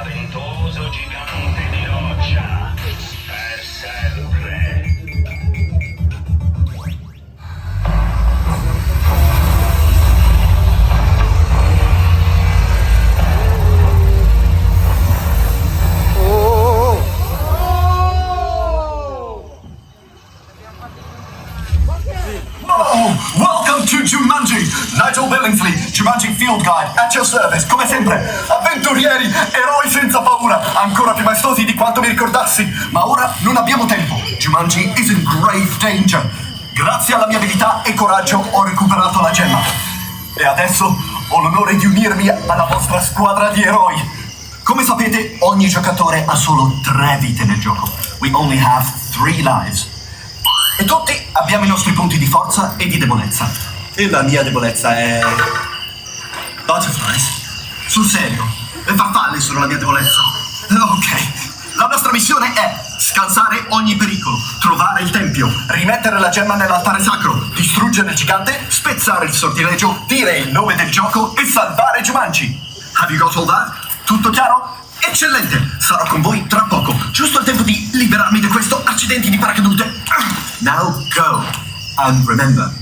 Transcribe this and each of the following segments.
spaventoso gigante di roccia. Per sempre. Welcome to Jumanji! Nigel Billingsley, Jumanji Field Guide, at your service, come sempre. Avventurieri, eroi senza paura, ancora più maestosi di quanto mi ricordassi. Ma ora non abbiamo tempo. Jumanji is in grave danger. Grazie alla mia abilità e coraggio ho recuperato la gemma. E adesso ho l'onore di unirmi alla vostra squadra di eroi. Come sapete, ogni giocatore ha solo 3 vite nel gioco. We only have 3 lives. E tutti abbiamo i nostri punti di forza e di debolezza. E la mia debolezza è... Butterflies? Sul serio? Le farfalle sono la mia debolezza. Ok. La nostra missione è scansare ogni pericolo, trovare il tempio, rimettere la gemma nell'altare sacro, distruggere il gigante, spezzare il sortilegio, dire il nome del gioco e salvare Jumanji. Have you got all that? Tutto chiaro? Eccellente! Sarò con voi tra poco. Giusto il tempo di liberarmi di questo accidenti di paracadute. Now go. And remember,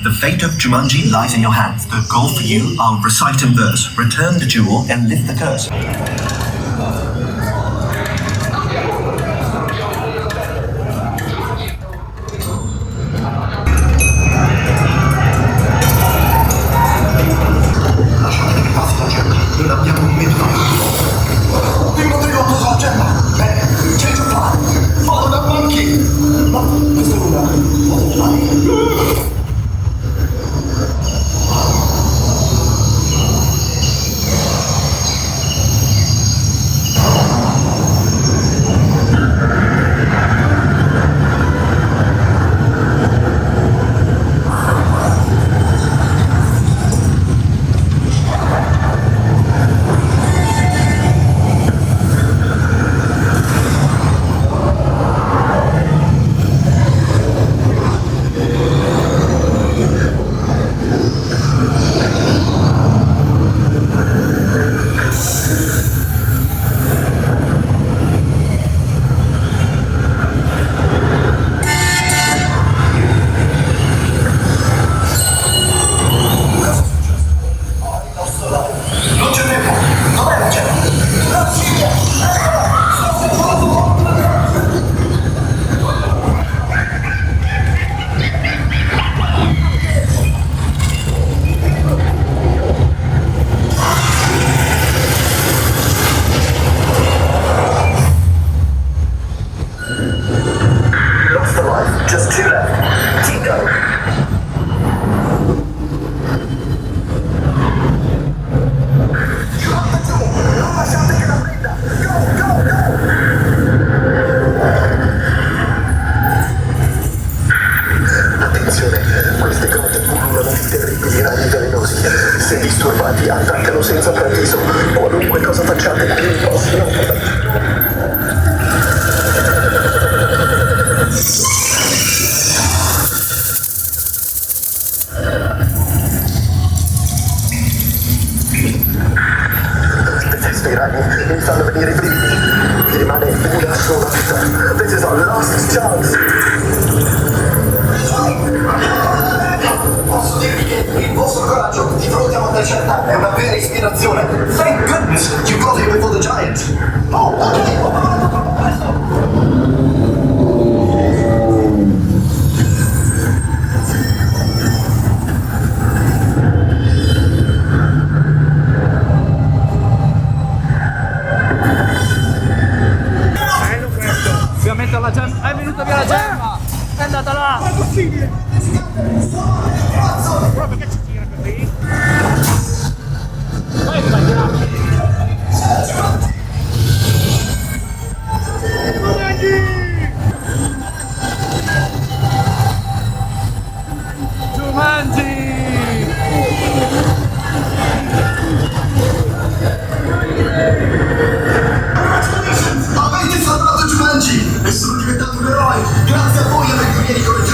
the fate of Jumanji lies in your hands. The goal for you, I'll recite in verse. Return the jewel and lift the curse. Non abbiamo un minuto. Prima di tutto la gemma. Change of plan. Follow the monkey. Ma questo è una... Just 2 left. Keep going. Non lasciate che la prenda. Go, go, go. Attenzione, queste grotte pullulano di terribili ragni velenosi. Se disturbati, attaccano senza preavviso. Qualunque cosa facciate, non possono. Questi ragni mi fanno venire i brividi. Mi rimane una sola vita. This is our last chance. Posso dirvi che il vostro coraggio di fronte a una certa è una vera ispirazione. Thank goodness you brought him before the giant. Ovviamente la gemma, è venuta via la gemma! È andata là! Ma è possibile! Proprio che ci tira così? Ma è sbagliato! Jumanji! Avete salvato Jumanji e sono diventato un eroe grazie a voi avventurieri con